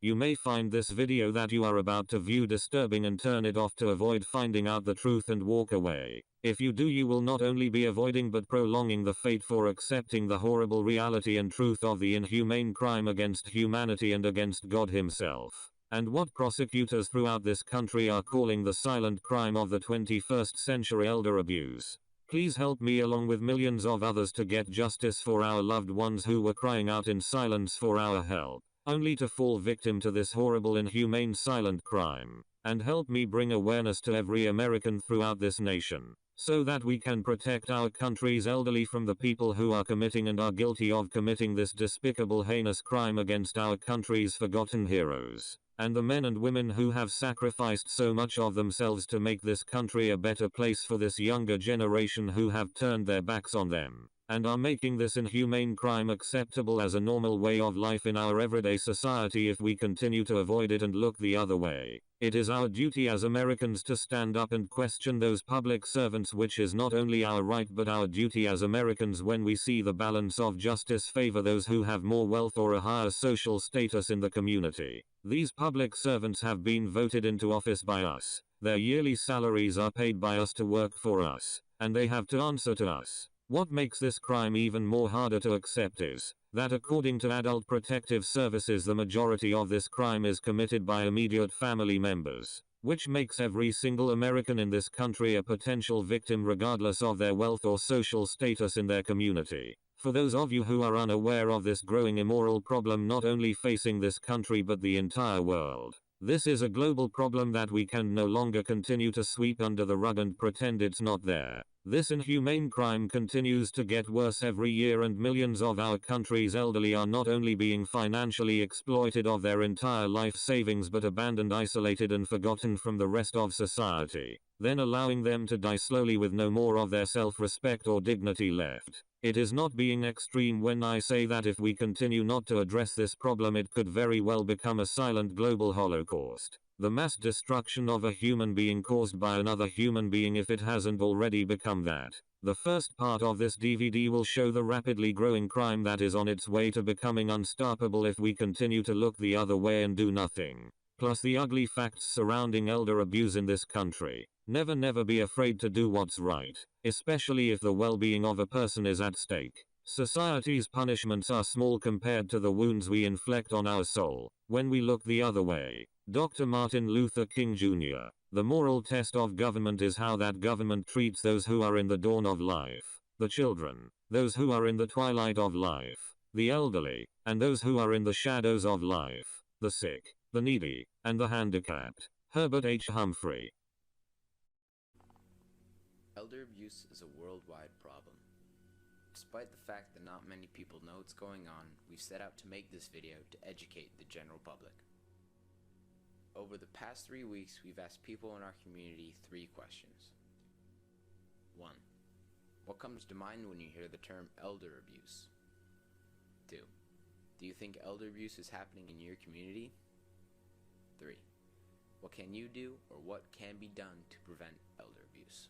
You may find this video that you are about to view disturbing and turn it off to avoid finding out the truth and walk away. If you do, you will not only be avoiding but prolonging the fate for accepting the horrible reality and truth of the inhumane crime against humanity and against God himself, and what prosecutors throughout this country are calling the silent crime of the 21st century: elder abuse. Please help me along with millions of others to get justice for our loved ones who were crying out in silence for our help, only to fall victim to this horrible, inhumane, silent crime. And help me bring awareness to every American throughout this nation, so that we can protect our country's elderly from the people who are committing and are guilty of committing this despicable, heinous crime against our country's forgotten heroes, and the men and women who have sacrificed so much of themselves to make this country a better place for this younger generation who have turned their backs on them, and are making this inhumane crime acceptable as a normal way of life in our everyday society. If we continue to avoid it and look the other way, it is our duty as Americans to stand up and question those public servants, which is not only our right but our duty as Americans when we see the balance of justice favor those who have more wealth or a higher social status in the community. These public servants have been voted into office by us, their yearly salaries are paid by us to work for us, and they have to answer to us. What makes this crime even more harder to accept is that according to Adult Protective Services, the majority of this crime is committed by immediate family members, which makes every single American in this country a potential victim regardless of their wealth or social status in their community. For those of you who are unaware of this growing immoral problem not only facing this country but the entire world, this is a global problem that we can no longer continue to sweep under the rug and pretend it's not there. This inhumane crime continues to get worse every year, and millions of our country's elderly are not only being financially exploited of their entire life savings but abandoned, isolated and forgotten from the rest of society, then allowing them to die slowly with no more of their self-respect or dignity left. It is not being extreme when I say that if we continue not to address this problem, it could very well become a silent global holocaust. The mass destruction of a human being caused by another human being, if it hasn't already become that. The first part of this DVD will show the rapidly growing crime that is on its way to becoming unstoppable if we continue to look the other way and do nothing. Plus the ugly facts surrounding elder abuse in this country. Never be afraid to do what's right, especially if the well-being of a person is at stake. Society's punishments are small compared to the wounds we inflict on our soul when we look the other way. Dr. Martin Luther King Jr. The moral test of government is how that government treats those who are in the dawn of life, the children, those who are in the twilight of life, the elderly, and those who are in the shadows of life, the sick, the needy, and the handicapped. Herbert H. Humphrey. Elder abuse is a worldwide problem. Despite the fact that not many people know what's going on, we've set out to make this video to educate the general public. Over the past 3 weeks, we've asked people in our community 3 questions. 1. What comes to mind when you hear the term elder abuse? 2. Do you think elder abuse is happening in your community? 3. What can you do, or what can be done to prevent elder abuse?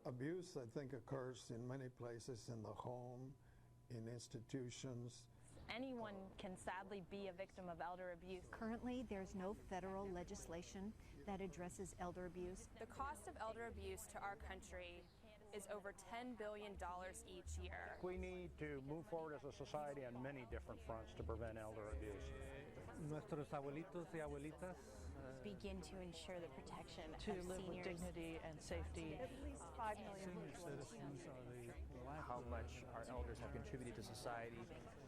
Abuse, I think, occurs in many places: in the home, in institutions. Anyone can sadly be a victim of elder abuse. Currently, there's no federal legislation that addresses elder abuse. The cost of elder abuse to our country is over $10 billion each year. We need to move forward as a society on many different fronts to prevent elder abuse. No nuestros abuelitos y abuelitas begin to ensure the protection to of live with seniors. dignity and safety. At least 5 million senior citizens are the how much our elders have contributed to society,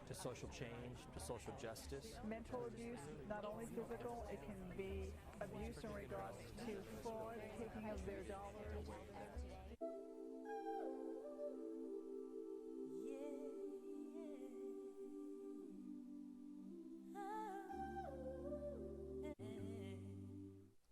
to social change, to social justice. mental abuse, not only physical, it can be abuse in regards to fraud, taking of their dollars.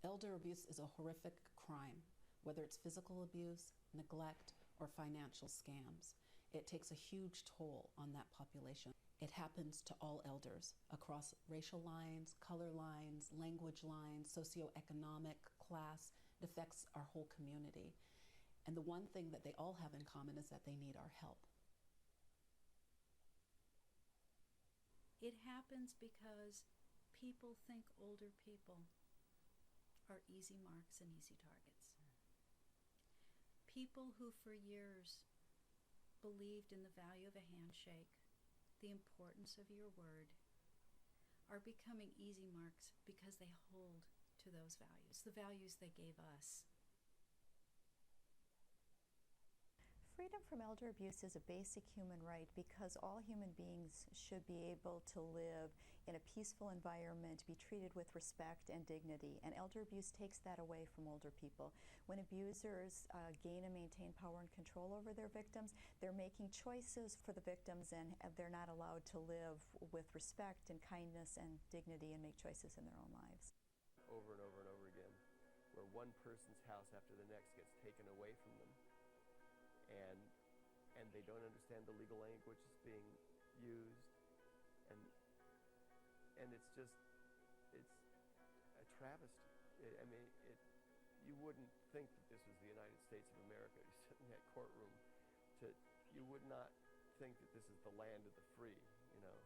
Elder abuse is a horrific crime, whether it's physical abuse, neglect, or financial scams. It takes a huge toll on that population. It happens to all elders across racial lines, color lines, language lines, socioeconomic class. It affects our whole community. And the one thing that they all have in common is that they need our help. It happens because people think older people are easy marks and easy targets. People who for years believed in the value of a handshake, the importance of your word, are becoming easy marks because they hold to those values, the values they gave us. Freedom from elder abuse is a basic human right because all human beings should be able to live in a peaceful environment, be treated with respect and dignity, and elder abuse takes that away from older people. When abusers gain and maintain power and control over their victims, they're making choices for the victims and they're not allowed to live with respect and kindness and dignity and make choices in their own lives. Over and over and over again, where one person's house after the next gets taken away from them. And they don't understand the legal language that's being used, and it's a travesty. You wouldn't think that this was the United States of America. You sit in that courtroom, you would not think that this is the land of the free, you know.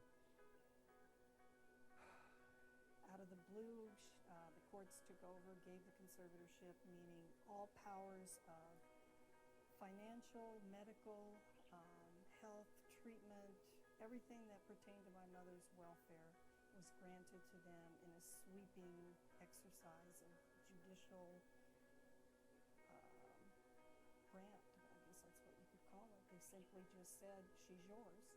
Out of the blue, the courts took over, gave the conservatorship, meaning all powers of financial, medical, health, treatment, everything that pertained to my mother's welfare was granted to them in a sweeping exercise of judicial grant, I guess that's what you could call it. They simply just said, she's yours.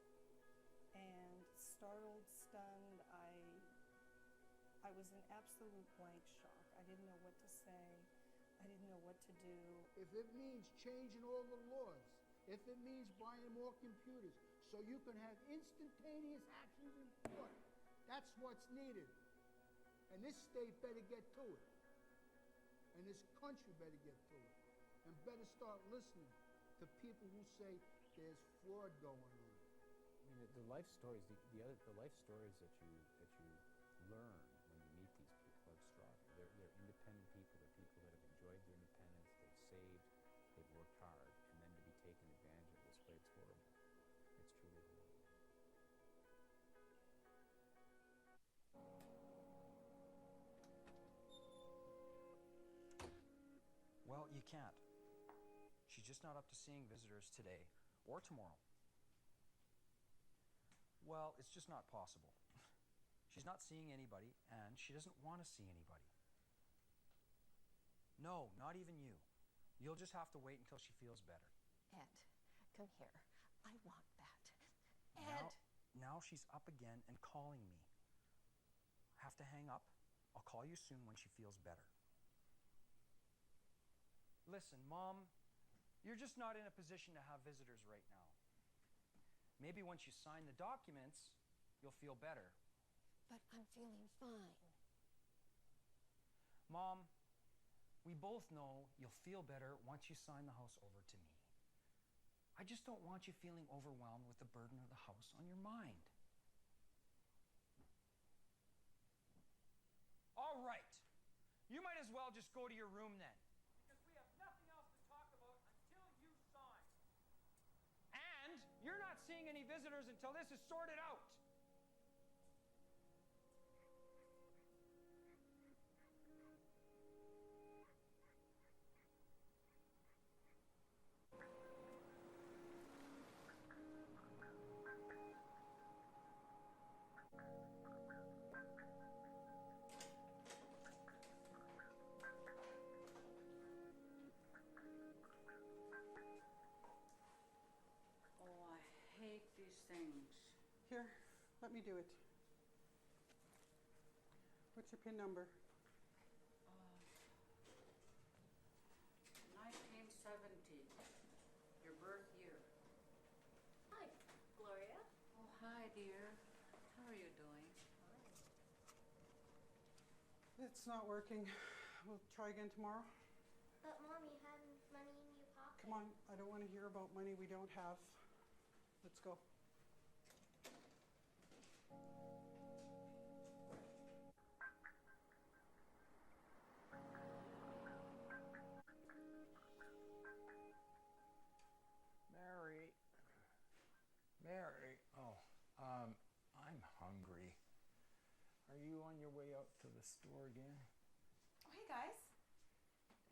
And startled, stunned, I was in absolute blank shock. I didn't know what to say. I didn't know what to do. If it means changing all the laws, if it means buying more computers so you can have instantaneous actions in court, that's what's needed. And this state better get to it. And this country better get to it. And better start listening to people who say there's fraud going on. I mean, the life stories, the life stories that you learn when you meet these people like Strawberry, they're independent people. They're people that have enjoyed their independence. They've saved. They've worked hard, and then to be taken advantage of this way, it's horrible. It's truly horrible. Well, you can't. She's just not up to seeing visitors today or tomorrow. Well, it's just not possible. She's not seeing anybody, and she doesn't want to see anybody. No, not even you. You'll just have to wait until she feels better. Ed, come here. I want that. Now, Ed! now she's up again and calling me. I have to hang up. I'll call you soon when she feels better. Listen, Mom, you're just not in a position to have visitors right now. Maybe once you sign the documents, you'll feel better. But I'm feeling fine. Mom, we both know you'll feel better once you sign the house over to me. I just don't want you feeling overwhelmed with the burden of the house on your mind. All right. You might as well just go to your room then. Because we have nothing else to talk about until you sign. And you're not seeing any visitors until this is sorted out. Here, let me do it. What's your PIN number? 1970, your birth year. Hi, Gloria. Oh, hi, dear. How are you doing? It's not working. We'll try again tomorrow. But Mom, you had money in your pocket. Come on, I don't want to hear about money we don't have. Let's go. Mary. Mary. Oh, I'm hungry. Are you on your way out to the store again? Oh, hey guys.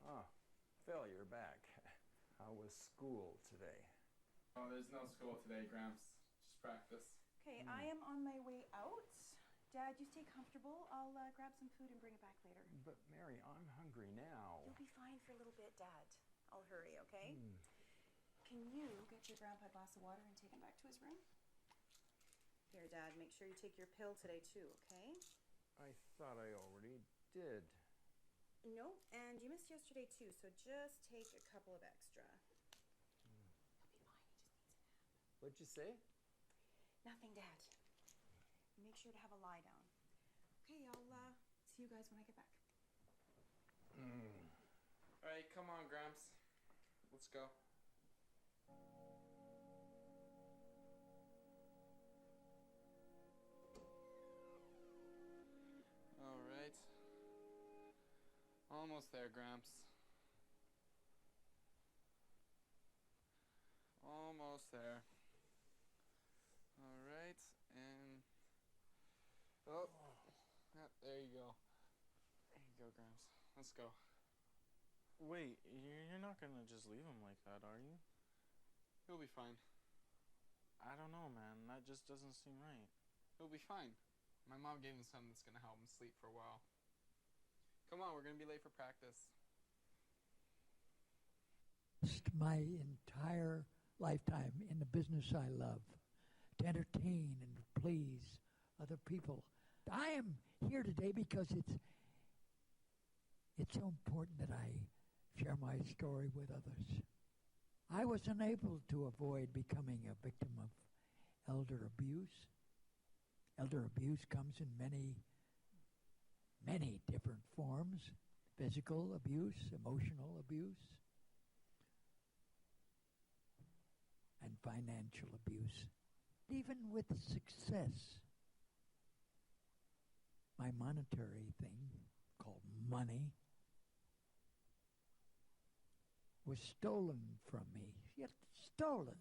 Oh, Phil, you're back. How was school today? Oh, there's no school today, Gramps. Just practice. Okay, I am on my way out. Dad, you stay comfortable. I'll grab some food and bring it back later. But Mary, I'm hungry now. You'll be fine for a little bit, Dad. I'll hurry, okay? Can you get your grandpa a glass of water and take him back to his room? Here, Dad, make sure you take your pill today too, okay? I thought I already did. No, and you missed yesterday too, so just take a couple of extra. What'd you say? Nothing, Dad. Make sure to have a lie down. Okay, I'll see you guys when I get back. All right, come on, Gramps. Let's go. All right. Almost there, Gramps. Almost there. All right, and... Oh, yeah, there you go. There you go, Gramps. Let's go. Wait, you're not gonna just leave him like that, are you? He'll be fine. I don't know, man. That just doesn't seem right. He'll be fine. My mom gave him something that's gonna help him sleep for a while. Come on, we're gonna be late for practice. My entire lifetime in the business I love, to entertain and to please other people. I am here today because it's so important that I share my story with others. I was unable to avoid becoming a victim of elder abuse. Elder abuse comes in many different forms: physical abuse, emotional abuse, and financial abuse. Even with success, my monetary thing, called money, was stolen from me, yet stolen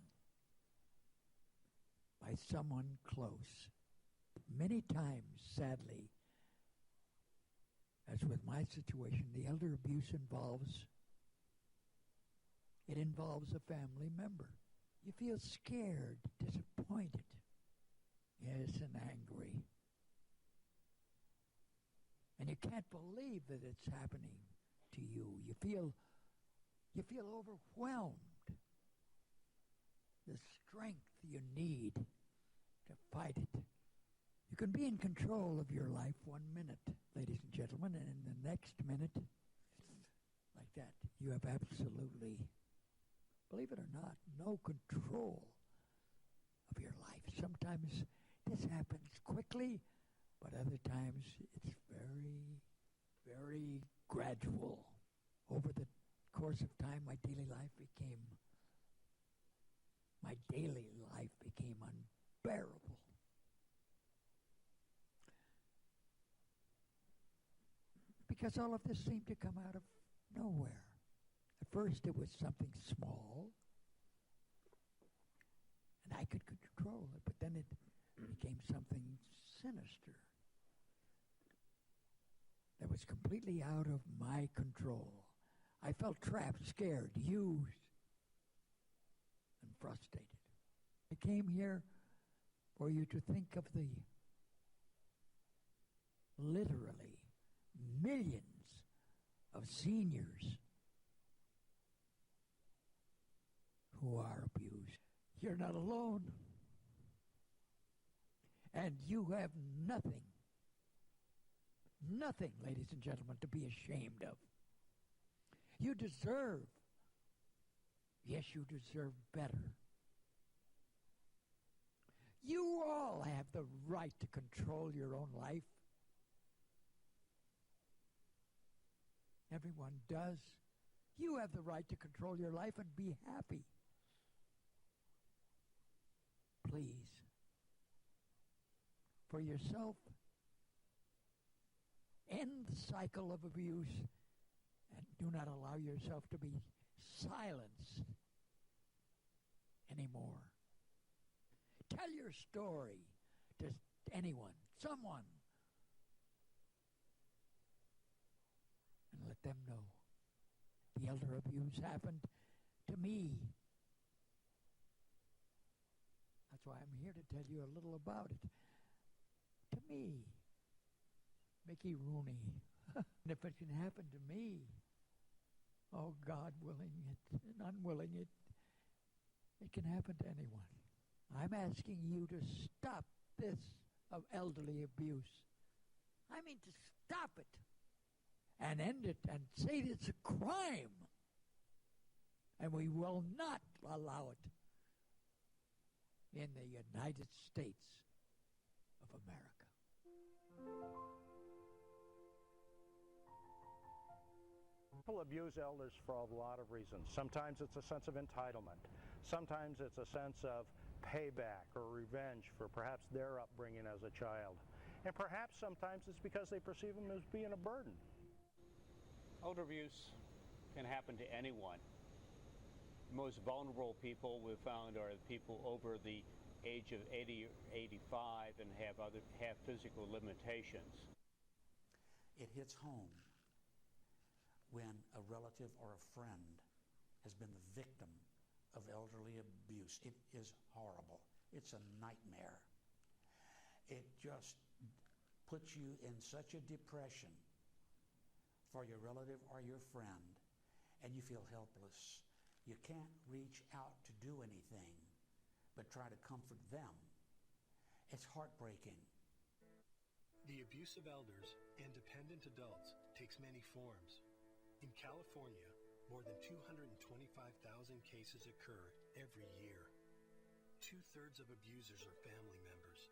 by someone close. Many times, sadly, as with my situation, the elder abuse involves a family member. You feel scared, disappointed, yes, and angry. And you can't believe that it's happening to you. You feel overwhelmed. The strength you need to fight it. You can be in control of your life 1 minute, ladies and gentlemen, and in the next minute, like that, you have absolutely, believe it or not, no control of your life. Sometimes this happens quickly, but other times it's very, very gradual. Over the course of time, my daily life became unbearable. Because all of this seemed to come out of nowhere. At first it was something small, and I could control it, but then it became something sinister that was completely out of my control. I felt trapped, scared, used, and frustrated. I came here for you to think of the literally millions of seniors who are abused. You're not alone. And you have nothing, ladies and gentlemen, to be ashamed of. You deserve, yes, you deserve better. You all have the right to control your own life. Everyone does. You have the right to control your life and be happy. Please, for yourself, end the cycle of abuse and do not allow yourself to be silenced anymore. Tell your story to anyone, someone, and let them know. The elder abuse happened to me. That's why I'm here to tell you a little about it. To me, Mickey Rooney. And if it can happen to me, oh, God willing it and unwilling it, it can happen to anyone. I'm asking you to stop this of elderly abuse. I mean to stop it and end it and say it's a crime. And we will not allow it in the United States of America. People abuse elders for a lot of reasons. Sometimes it's a sense of entitlement. Sometimes it's a sense of payback or revenge for perhaps their upbringing as a child. And perhaps sometimes it's because they perceive them as being a burden. Elder abuse can happen to anyone. The most vulnerable people we've found are the people over the age of 80 or 85 and have physical limitations. It hits home when a relative or a friend has been the victim of elderly abuse. It is horrible. It's a nightmare. It just puts you in such a depression for your relative or your friend, and you feel helpless. You can't reach out to do anything but try to comfort them. It's heartbreaking. The abuse of elders and dependent adults takes many forms. In California, more than 225,000 cases occur every year. 2/3 of abusers are family members.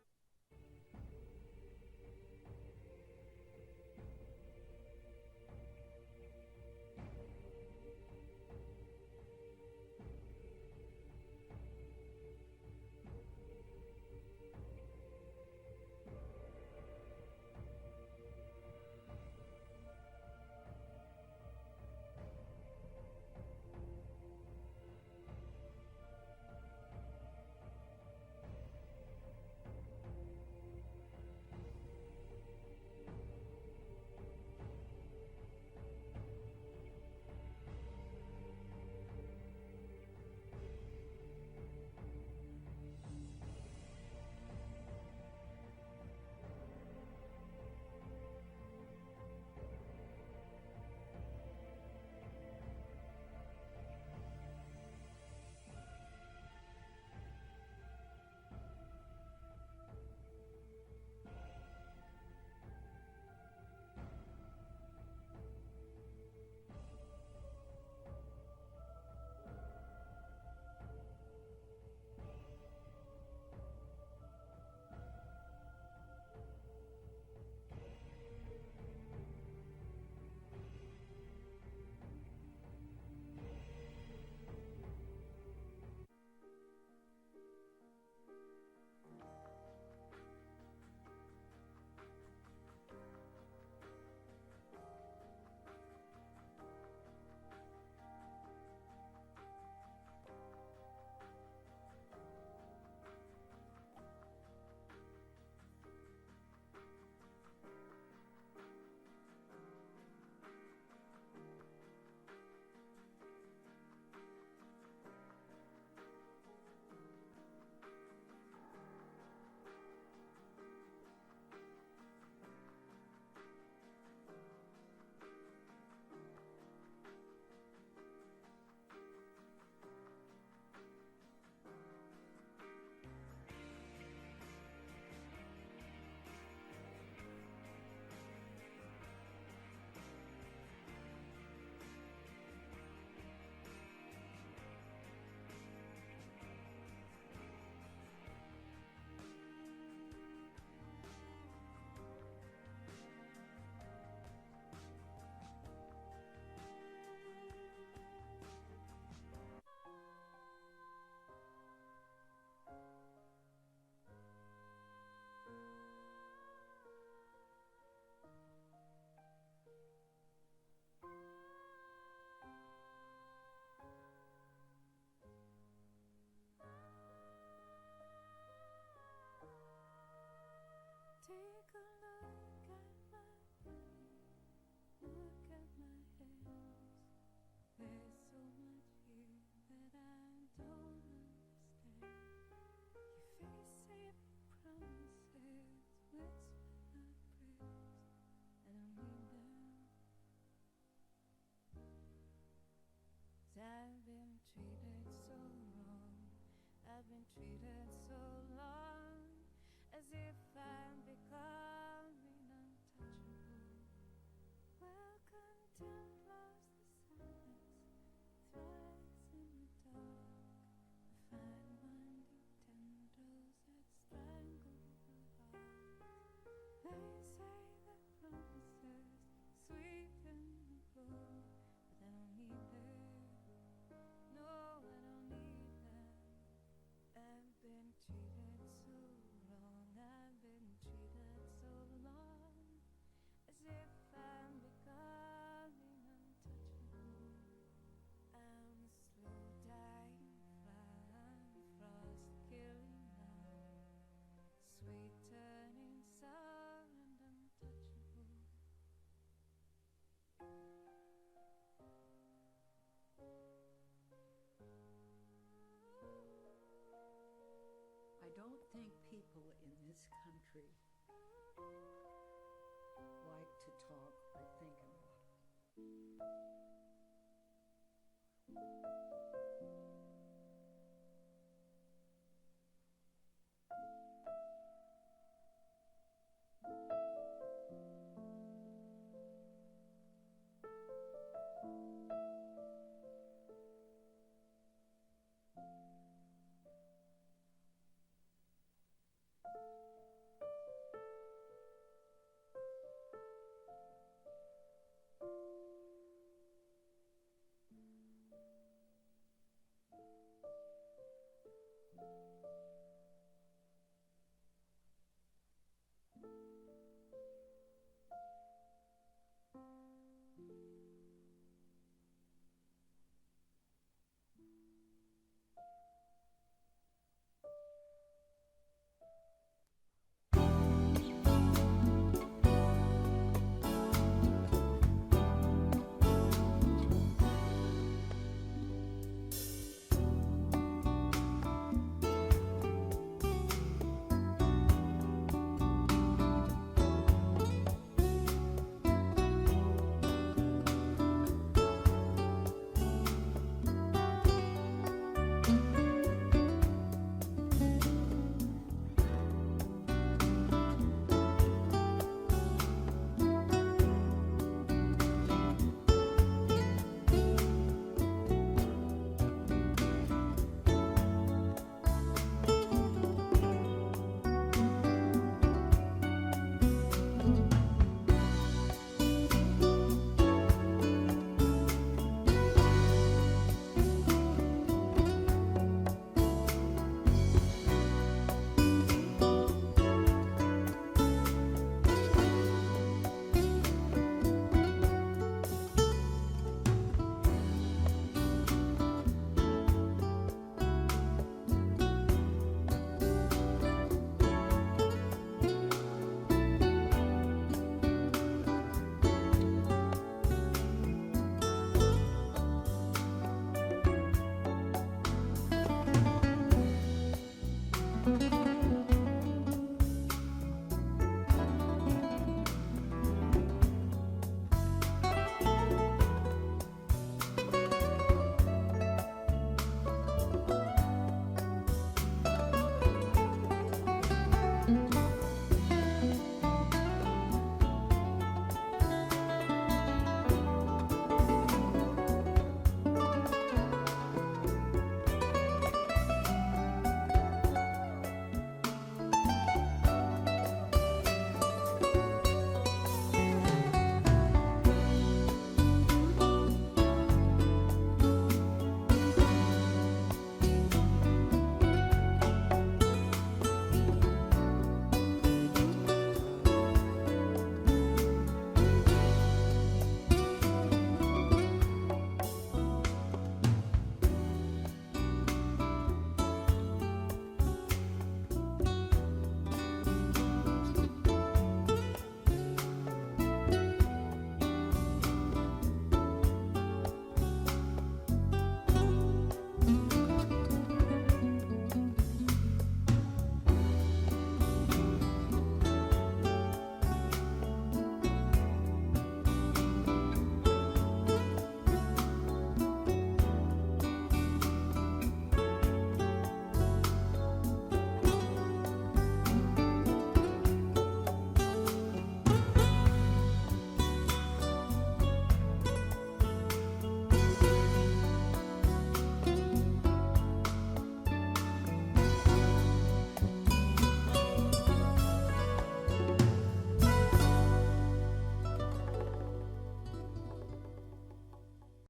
treated so long as if I'm becoming untouchable. Well, content loves the silence, thrives in the dark. A fine winding tendrils that strangle the heart. They say that promises sweeten the blow, but I don't need them. No, I don't need them. I've been treated so wrong. I've been treated so long, as if I'm becoming untouchable. I'm a slow dying fly. I'm frost killing now. Sweet turning sour and untouchable. I don't think people in this country like to talk or think about it.